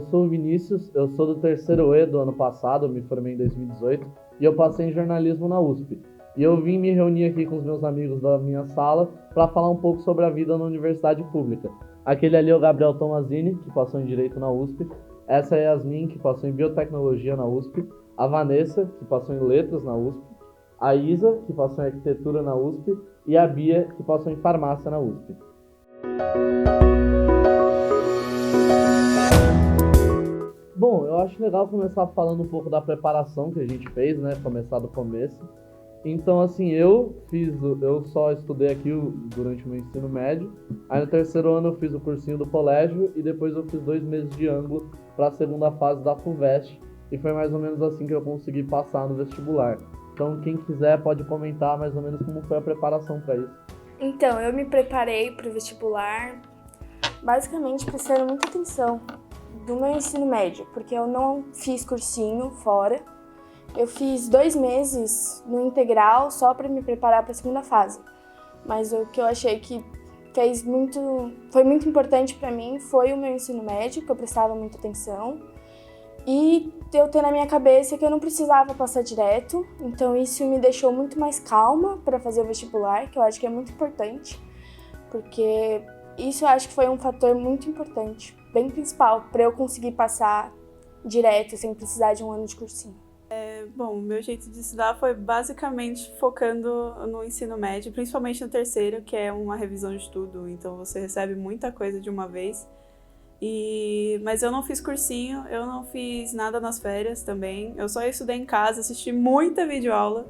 sou o Vinícius, eu sou do terceiro E do ano passado, eu me formei em 2018 e eu passei em jornalismo na USP. E eu vim me reunir aqui com os meus amigos da minha sala para falar um pouco sobre a vida na universidade pública. Aquele ali é o Gabriel Tomazini, que passou em Direito na USP. Essa é a Yasmin, que passou em Biotecnologia na USP. A Vanessa, que passou em Letras na USP. A Isa, que passou em Arquitetura na USP. E a Bia, que passou em Farmácia na USP. Bom, eu acho legal começar falando um pouco da preparação que a gente fez, né? Começar do começo. Então, assim, eu só estudei aqui durante o meu ensino médio. Aí no terceiro ano eu fiz o cursinho do colégio e depois eu fiz 2 meses de ângulo para a segunda fase da FUVEST. E foi mais ou menos assim que eu consegui passar no vestibular. Então, quem quiser pode comentar mais ou menos como foi a preparação para isso. Então, eu me preparei para o vestibular basicamente prestando muita atenção do meu ensino médio, porque eu não fiz cursinho fora. Eu fiz 2 meses no integral só para me preparar para a segunda fase. Mas o que eu achei que foi muito importante para mim foi o meu ensino médio, que eu prestava muita atenção. E eu ter na minha cabeça que eu não precisava passar direto. Então isso me deixou muito mais calma para fazer o vestibular, que eu acho que é muito importante. Porque isso eu acho que foi um fator muito importante, bem principal, para eu conseguir passar direto, sem precisar de um ano de cursinho. Bom, o meu jeito de estudar foi basicamente focando no ensino médio, principalmente no terceiro, que é uma revisão de tudo, então você recebe muita coisa de uma vez. Mas eu não fiz cursinho, eu não fiz nada nas férias também, eu só estudei em casa, assisti muita videoaula.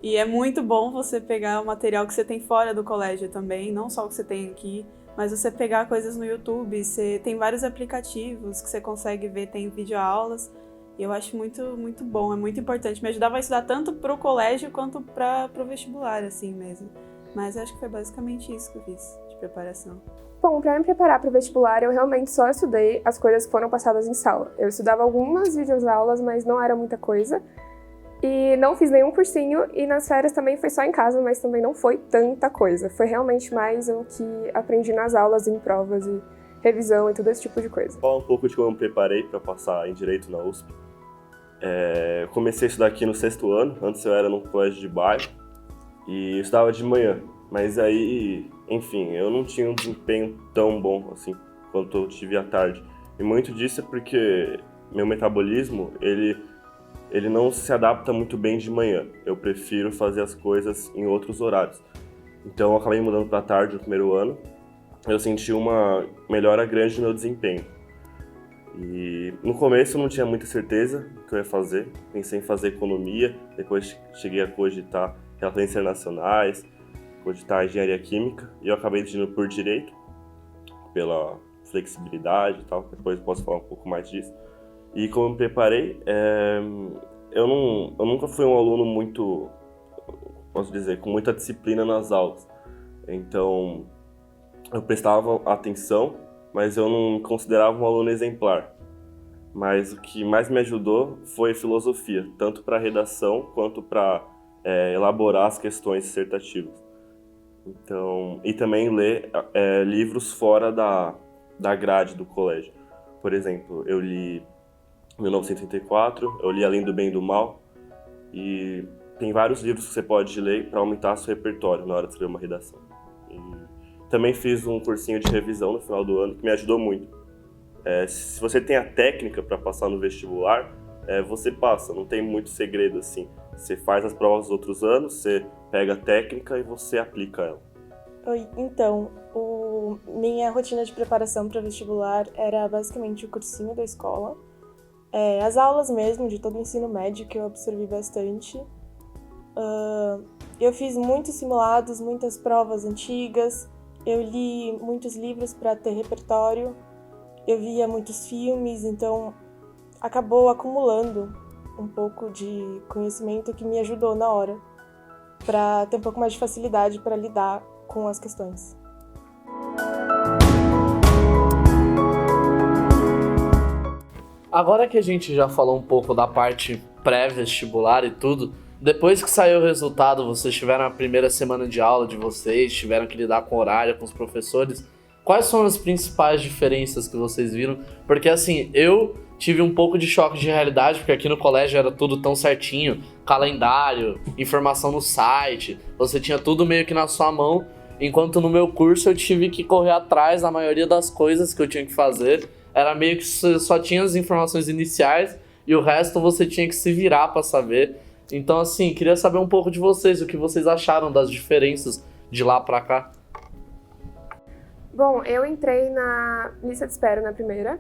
E é muito bom você pegar o material que você tem fora do colégio também, não só o que você tem aqui, mas você pegar coisas no YouTube, você tem vários aplicativos que você consegue ver, tem videoaulas. E eu acho muito, muito bom, é muito importante. Me ajudava a estudar tanto pro colégio quanto pro vestibular, assim mesmo. Mas eu acho que foi basicamente isso que eu fiz de preparação. Bom, para me preparar para o vestibular, eu realmente só estudei as coisas que foram passadas em sala. Eu estudava algumas videoaulas, mas não era muita coisa. E não fiz nenhum cursinho, e nas férias também foi só em casa, mas também não foi tanta coisa. Foi realmente mais o que aprendi nas aulas, em provas e revisão e todo esse tipo de coisa. Vou falar um pouco de como eu me preparei para passar em Direito na USP. Eu comecei a estudar aqui no 6º ano, antes eu era num colégio de bairro e eu estudava de manhã, mas aí, enfim, eu não tinha um desempenho tão bom assim quanto eu tive à tarde. E muito disso é porque meu metabolismo, ele não se adapta muito bem de manhã. Eu prefiro fazer as coisas em outros horários. Então eu acabei mudando para tarde no primeiro ano. Eu senti uma melhora grande no meu desempenho. E no começo eu não tinha muita certeza do que eu ia fazer. Pensei em fazer economia, depois cheguei a cogitar relações internacionais, cogitar engenharia química, e eu acabei decidindo por direito, pela flexibilidade e tal, depois eu posso falar um pouco mais disso. E como eu me preparei, eu nunca fui um aluno muito, posso dizer, com muita disciplina nas aulas. Então, eu prestava atenção, mas eu não me considerava um aluno exemplar. Mas o que mais me ajudou foi filosofia, tanto para redação quanto para elaborar as questões dissertativas. Então, e também ler livros fora da grade do colégio. Por exemplo, eu li 1984, eu li Além do Bem e do Mal, e tem vários livros que você pode ler para aumentar seu repertório na hora de escrever uma redação. E também fiz um cursinho de revisão no final do ano que me ajudou muito. Se você tem a técnica para passar no vestibular, você passa, não tem muito segredo assim. Você faz as provas dos outros anos, você pega a técnica e você aplica ela. Oi, então, minha rotina de preparação para vestibular era basicamente o cursinho da escola, as aulas mesmo, de todo o ensino médio, que eu absorvi bastante. Eu fiz muitos simulados, muitas provas antigas, eu li muitos livros para ter repertório, eu via muitos filmes, então acabou acumulando um pouco de conhecimento que me ajudou na hora, para ter um pouco mais de facilidade para lidar com as questões. Agora que a gente já falou um pouco da parte pré-vestibular e tudo, depois que saiu o resultado, vocês tiveram a primeira semana de aula de vocês, tiveram que lidar com o horário, com os professores, quais são as principais diferenças que vocês viram? Porque assim, eu tive um pouco de choque de realidade, porque aqui no colégio era tudo tão certinho, calendário, informação no site, você tinha tudo meio que na sua mão, enquanto no meu curso eu tive que correr atrás da maioria das coisas que eu tinha que fazer. Era meio que você só tinha as informações iniciais e o resto você tinha que se virar para saber. Então assim, queria saber um pouco de vocês, o que vocês acharam das diferenças de lá para cá. Bom, eu entrei na lista de espera na primeira,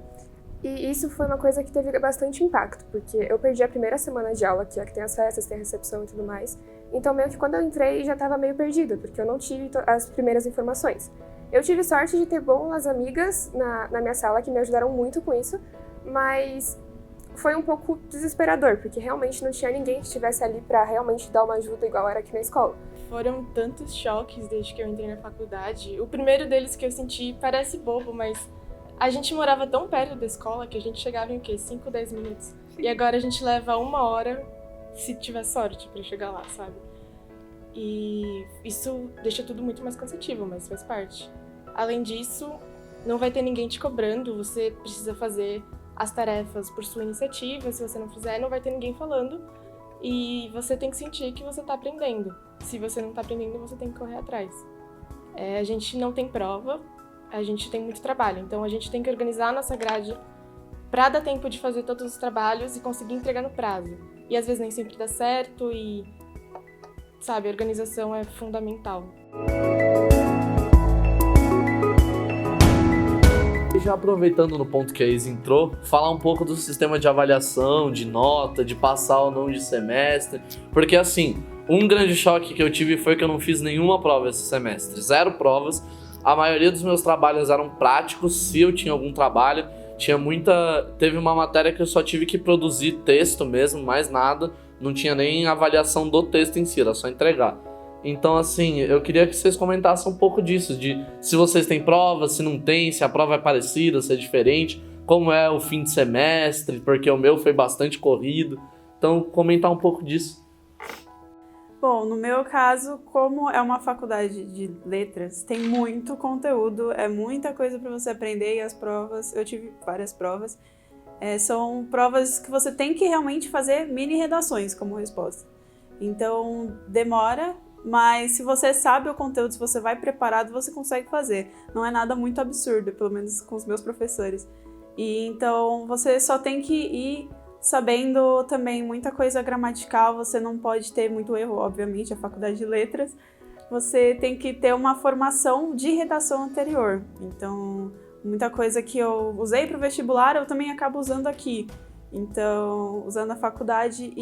e isso foi uma coisa que teve bastante impacto, porque eu perdi a primeira semana de aula, que é que tem as festas, tem a recepção e tudo mais. Então, meio que quando eu entrei, já estava meio perdida, porque eu não tive as primeiras informações. Eu tive sorte de ter boas amigas na minha sala, que me ajudaram muito com isso, mas foi um pouco desesperador, porque realmente não tinha ninguém que estivesse ali para realmente dar uma ajuda igual era aqui na escola. Foram tantos choques desde que eu entrei na faculdade. O primeiro deles que eu senti parece bobo, mas a gente morava tão perto da escola que a gente chegava em o quê? 5, 10 minutos. E agora a gente leva 1 hora, se tiver sorte, pra chegar lá, sabe? E isso deixa tudo muito mais cansativo, mas faz parte. Além disso, não vai ter ninguém te cobrando, você precisa fazer as tarefas por sua iniciativa. Se você não fizer, não vai ter ninguém falando. E você tem que sentir que você tá aprendendo. Se você não tá aprendendo, você tem que correr atrás. A gente não tem prova, a gente tem muito trabalho. Então a gente tem que organizar a nossa grade pra dar tempo de fazer todos os trabalhos e conseguir entregar no prazo. E às vezes nem sempre dá certo e, sabe, a organização é fundamental. E já aproveitando no ponto que a Isa entrou, falar um pouco do sistema de avaliação, de nota, de passar ou não de semestre. Porque assim, um grande choque que eu tive foi que eu não fiz nenhuma prova esse semestre. 0 provas. A maioria dos meus trabalhos eram práticos, se eu tinha algum trabalho. Teve uma matéria que eu só tive que produzir texto mesmo, mais nada. Não tinha nem avaliação do texto em si, era só entregar. Então, assim, eu queria que vocês comentassem um pouco disso, de se vocês têm prova, se não tem, se a prova é parecida, se é diferente, como é o fim de semestre, porque o meu foi bastante corrido. Então, comentar um pouco disso. Bom, no meu caso, como é uma faculdade de letras, tem muito conteúdo, é muita coisa para você aprender, e as provas, eu tive várias provas, são provas que você tem que realmente fazer mini redações como resposta. Então, demora, mas se você sabe o conteúdo, se você vai preparado, você consegue fazer. Não é nada muito absurdo, pelo menos com os meus professores. E então, você só tem que ir sabendo também muita coisa gramatical, você não pode ter muito erro, obviamente, a faculdade de letras. Você tem que ter uma formação de redação anterior. Então, muita coisa que eu usei para o vestibular, eu também acabo usando aqui. Então, usando a faculdade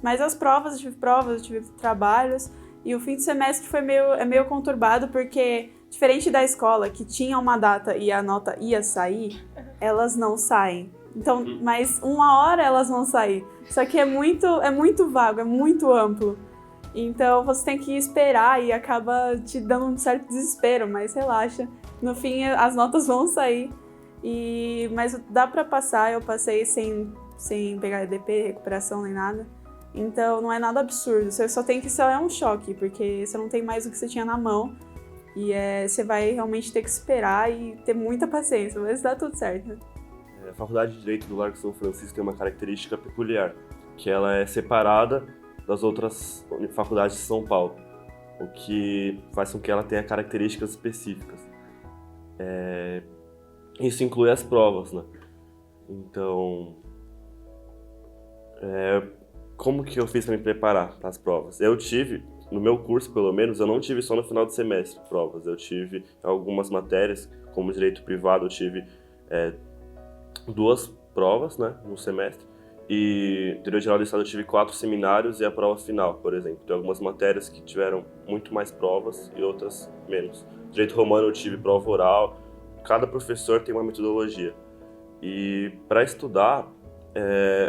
mas as provas, eu tive trabalhos, e o fim de semestre foi meio conturbado, porque, diferente da escola, que tinha uma data e a nota ia sair, elas não saem. Então, mas 1 hora elas vão sair. Só que é muito vago, é muito amplo. Então, você tem que esperar e acaba te dando um certo desespero, mas relaxa. No fim, as notas vão sair. Mas dá pra passar, eu passei sem pegar EDP, recuperação nem nada. Então não é nada absurdo, você só tem que é um choque, porque você não tem mais o que você tinha na mão. E você vai realmente ter que esperar e ter muita paciência, mas dá tudo certo. Né? A Faculdade de Direito do Largo São Francisco tem uma característica peculiar, que ela é separada das outras faculdades de São Paulo, o que faz com que ela tenha características específicas. Isso inclui as provas, né? Então, como que eu fiz para me preparar para as provas? Eu tive, no meu curso pelo menos, eu não tive só no final do semestre provas. Eu tive algumas matérias, como direito privado, eu tive 2 provas, né, no semestre. E direito geral do estado eu tive 4 seminários e a prova final, por exemplo. Tem algumas matérias que tiveram muito mais provas e outras menos. Direito romano eu tive prova oral. Cada professor tem uma metodologia. E para estudar,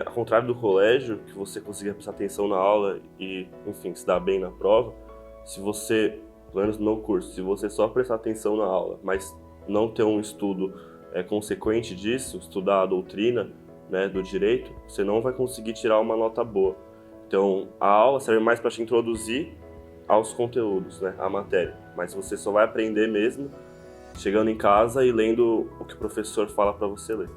ao contrário do colégio, que você conseguia prestar atenção na aula e, enfim, se dar bem na prova, se você, pelo menos no curso, se você só prestar atenção na aula, mas não ter um estudo consequente disso, estudar a doutrina, né, do direito, você não vai conseguir tirar uma nota boa. Então, a aula serve mais para te introduzir aos conteúdos, né, à matéria, mas você só vai aprender mesmo chegando em casa e lendo o que o professor fala para você ler.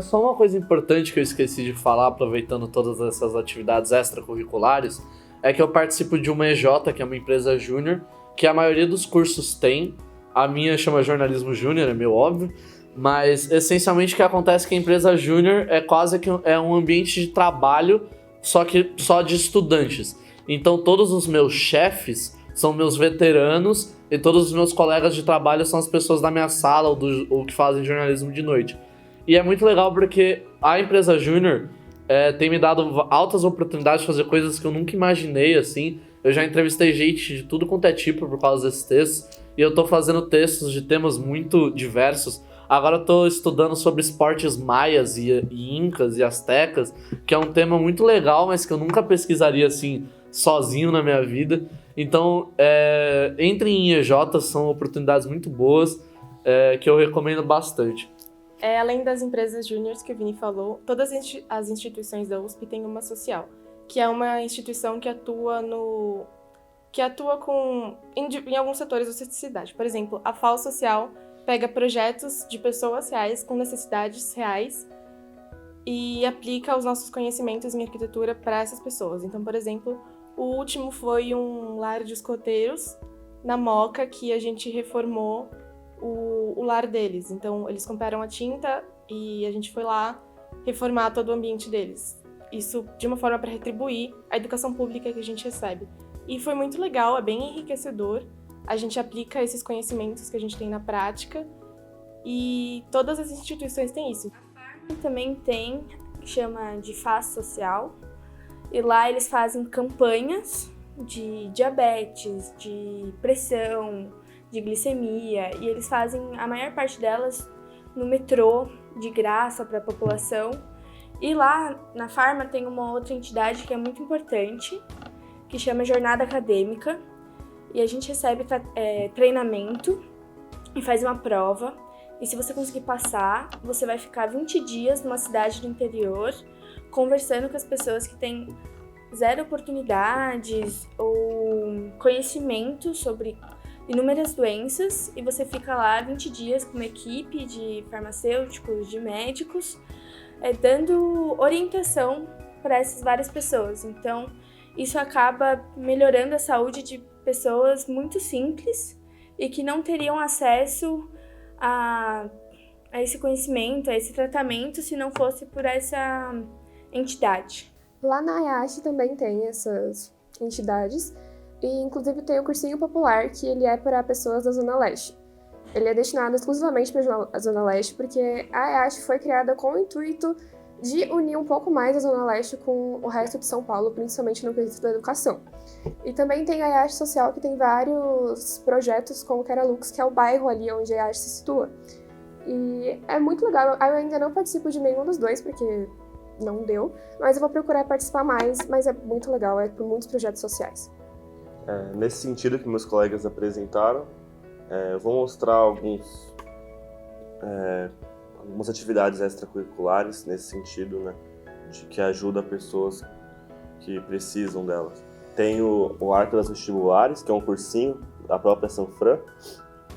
Só uma coisa importante que eu esqueci de falar, aproveitando todas essas atividades extracurriculares, é que eu participo de uma EJ, que é uma empresa júnior, que a maioria dos cursos tem. A minha chama Jornalismo Júnior, é meio óbvio, mas essencialmente o que acontece é que a empresa júnior é quase que um ambiente de trabalho, só que só de estudantes. Então todos os meus chefes são meus veteranos e todos os meus colegas de trabalho são as pessoas da minha sala ou que fazem jornalismo de noite. E é muito legal porque a empresa júnior tem me dado altas oportunidades de fazer coisas que eu nunca imaginei, assim. Eu já entrevistei gente de tudo quanto é tipo por causa desses textos, e eu tô fazendo textos de temas muito diversos. Agora eu tô estudando sobre esportes maias e incas e astecas, que é um tema muito legal, mas que eu nunca pesquisaria assim sozinho na minha vida. Então, entrem em EJ, são oportunidades muito boas que eu recomendo bastante. Além das empresas júniores que o Vini falou, todas as instituições da USP têm uma social, que é uma instituição que atua em alguns setores da sociedade. Por exemplo, a FAO Social pega projetos de pessoas reais com necessidades reais e aplica os nossos conhecimentos em arquitetura para essas pessoas. Então, por exemplo, o último foi um lar de escoteiros na Moca, que a gente reformou o lar deles. Então, eles compraram a tinta e a gente foi lá reformar todo o ambiente deles. Isso de uma forma para retribuir a educação pública que a gente recebe. E foi muito legal, é bem enriquecedor. A gente aplica esses conhecimentos que a gente tem na prática e todas as instituições têm isso. A Farma também tem, que chama de Faz Social, e lá eles fazem campanhas de diabetes, de pressão, de glicemia, e eles fazem a maior parte delas no metrô, de graça para a população. E lá na Farma tem uma outra entidade que é muito importante, que chama Jornada Acadêmica, e a gente recebe treinamento e faz uma prova, e se você conseguir passar, você vai ficar 20 dias numa cidade do interior, conversando com as pessoas que têm zero oportunidades ou conhecimento sobre inúmeras doenças, e você fica lá 20 dias com uma equipe de farmacêuticos, de médicos, dando orientação para essas várias pessoas. Então, isso acaba melhorando a saúde de pessoas muito simples e que não teriam acesso a esse conhecimento, a esse tratamento, se não fosse por essa entidade. Lá na IASH também tem essas entidades, e inclusive tem o cursinho popular, que ele é para pessoas da Zona Leste. Ele é destinado exclusivamente para a Zona Leste, porque a IASH foi criada com o intuito de unir um pouco mais a Zona Leste com o resto de São Paulo, principalmente no quesito da educação. E também tem a IASH Social, que tem vários projetos como o Keralux, que é o bairro ali onde a IASH se situa. E é muito legal. Eu ainda não participo de nenhum dos dois, porque não deu, mas eu vou procurar participar mais, mas é muito legal, por muitos projetos sociais. Nesse sentido que meus colegas apresentaram, eu vou mostrar algumas atividades extracurriculares nesse sentido, né, de que ajuda pessoas que precisam delas. Tem o Arco das Vestibulares, que é um cursinho da própria Sanfran,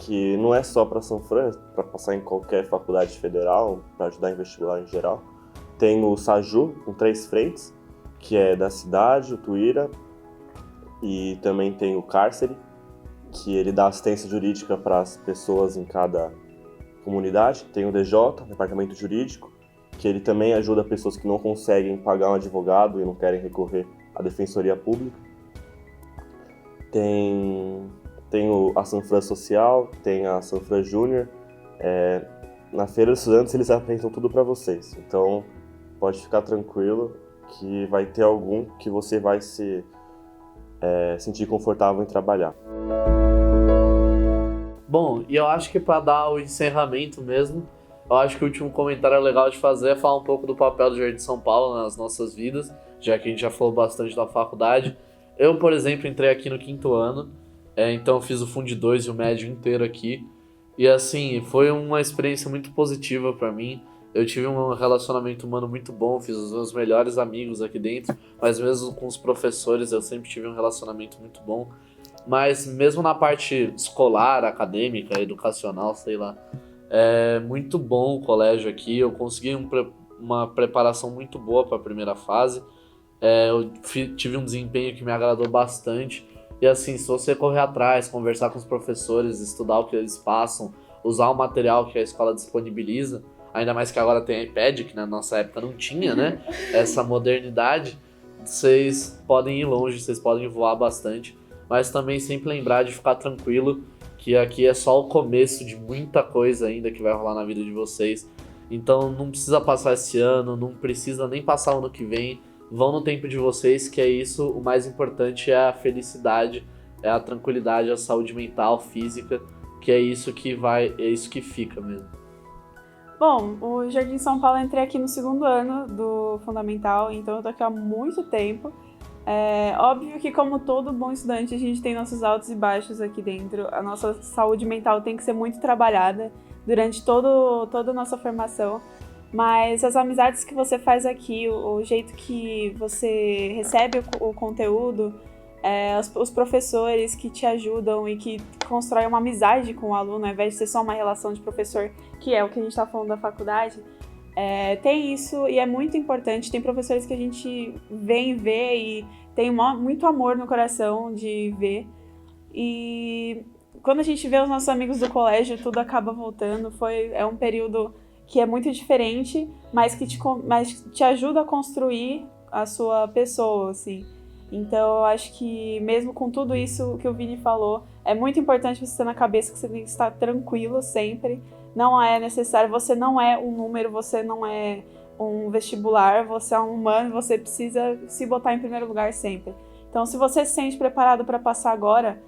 que não é só para Sanfran, é para passar em qualquer faculdade federal, para ajudar em vestibular em geral. Tem o Saju, com 3 frentes, que é da cidade, o Tuíra, e também tem o Cárcere, que ele dá assistência jurídica para as pessoas em cada comunidade. Tem o DJ, Departamento Jurídico, que ele também ajuda pessoas que não conseguem pagar um advogado e não querem recorrer à Defensoria Pública. Tem a Sanfran Social, tem a Sanfran Júnior. Na Feira dos Estudantes eles apresentam tudo para vocês, então pode ficar tranquilo que vai ter algum que você vai se sentir confortável em trabalhar. Bom, e eu acho que para dar o encerramento mesmo, eu acho que o último comentário legal de fazer é falar um pouco do papel do Jardim São Paulo nas nossas vidas, já que a gente já falou bastante da faculdade. Eu, por exemplo, entrei aqui no 5º ano, então eu fiz o Fund 2 e o médio inteiro aqui, e assim, foi uma experiência muito positiva para mim. eu tive um relacionamento humano muito bom, fiz os meus melhores amigos aqui dentro, mas mesmo com os professores eu sempre tive um relacionamento muito bom. Mas mesmo na parte escolar, acadêmica, educacional, sei lá, é muito bom o colégio aqui. Eu consegui uma preparação muito boa para a primeira fase. Eu tive um desempenho que me agradou bastante. E assim, se você correr atrás, conversar com os professores, estudar o que eles passam, usar o material que a escola disponibiliza, ainda mais que agora tem iPad, que na nossa época não tinha, né? Essa modernidade, vocês podem ir longe, vocês podem voar bastante. Mas também sempre lembrar de ficar tranquilo, que aqui é só o começo de muita coisa ainda que vai rolar na vida de vocês. Então não precisa passar esse ano, não precisa nem passar o ano que vem. Vão no tempo de vocês, que é isso. O mais importante é a felicidade, é a tranquilidade, a saúde mental, física, que é isso que fica mesmo. Bom, o Jardim São Paulo eu entrei aqui no 2º ano do Fundamental, então eu tô aqui há muito tempo. É óbvio que, como todo bom estudante, a gente tem nossos altos e baixos aqui dentro. A nossa saúde mental tem que ser muito trabalhada durante toda a nossa formação. Mas as amizades que você faz aqui, o jeito que você recebe o conteúdo, os professores que te ajudam e que constroem uma amizade com o aluno, ao invés de ser só uma relação de professor, que é o que a gente está falando da faculdade, tem isso e é muito importante. Tem professores que a gente vem ver e tem muito amor no coração de ver. E quando a gente vê os nossos amigos do colégio, tudo acaba voltando. É um período que é muito diferente, mas que te ajuda a construir a sua pessoa, assim. Então, eu acho que mesmo com tudo isso que o Vini falou, é muito importante você ter na cabeça que você tem que estar tranquilo sempre. Não é necessário, você não é um número, você não é um vestibular, você é um humano, você precisa se botar em primeiro lugar sempre. Então, se você se sente preparado para passar agora,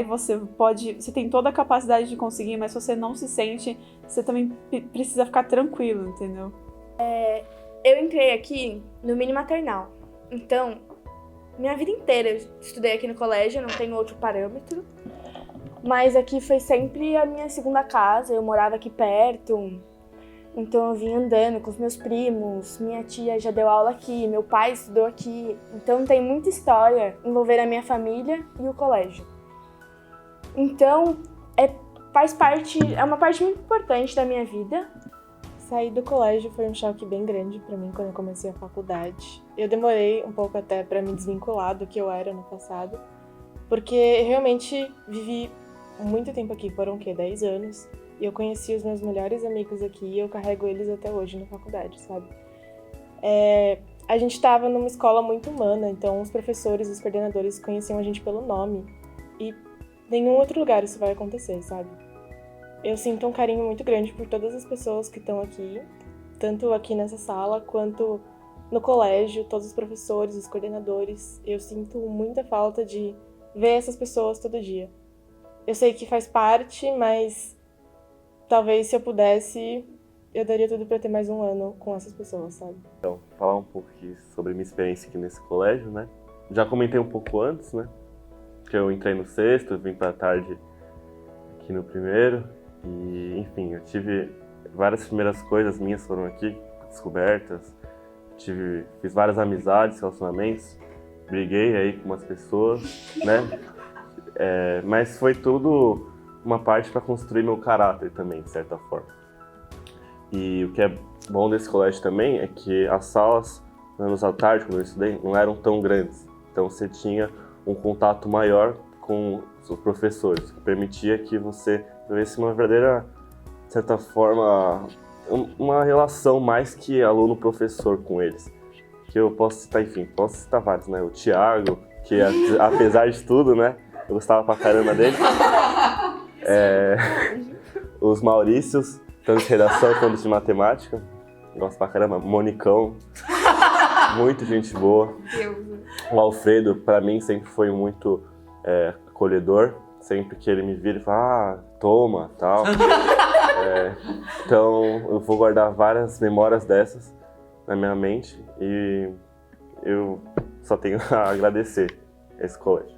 você tem toda a capacidade de conseguir, mas se você não se sente, você também precisa ficar tranquilo, entendeu? Eu entrei aqui no mini maternal, então minha vida inteira eu estudei aqui no colégio, não tenho outro parâmetro, mas aqui foi sempre a minha segunda casa, eu morava aqui perto, então eu vinha andando com os meus primos, minha tia já deu aula aqui, meu pai estudou aqui, então tem muita história envolvendo a minha família e o colégio. Então, é uma parte muito importante da minha vida. Sair do colégio foi um choque bem grande pra mim quando eu comecei a faculdade. Eu demorei um pouco até pra me desvincular do que eu era no passado, porque realmente vivi muito tempo aqui, foram o quê? 10 anos, e eu conheci os meus melhores amigos aqui e eu carrego eles até hoje na faculdade, sabe? A gente estava numa escola muito humana, então os professores, os coordenadores conheciam a gente pelo nome, e nenhum outro lugar isso vai acontecer, sabe? Eu sinto um carinho muito grande por todas as pessoas que estão aqui, tanto aqui nessa sala, quanto no colégio, todos os professores, os coordenadores. Eu sinto muita falta de ver essas pessoas todo dia. Eu sei que faz parte, mas talvez se eu pudesse, eu daria tudo pra ter mais um ano com essas pessoas, sabe? Então, falar um pouco aqui sobre minha experiência aqui nesse colégio, né? Já comentei um pouco antes, né? Que eu entrei no 6º, vim pra tarde aqui no 1º. E, enfim, eu tive várias primeiras coisas minhas foram aqui, descobertas. Fiz várias amizades, relacionamentos. Briguei aí com umas pessoas, né? Mas foi tudo uma parte para construir meu caráter também, de certa forma. E o que é bom desse colégio também é que as salas, anos à tarde, quando eu estudei, não eram tão grandes. Então você tinha um contato maior com os professores, que permitia que você tivesse uma verdadeira, de certa forma, uma relação mais que aluno-professor com eles. Que eu posso citar vários, né? O Thiago, que apesar de tudo, né? Eu gostava pra caramba dele. Os Maurícios, tanto de redação quanto de matemática. Gosto pra caramba. Monicão, muito gente boa. O Alfredo, pra mim, sempre foi muito acolhedor. Sempre que ele me vira, ele fala, toma, tal. Então, eu vou guardar várias memórias dessas na minha mente e eu só tenho a agradecer esse colégio.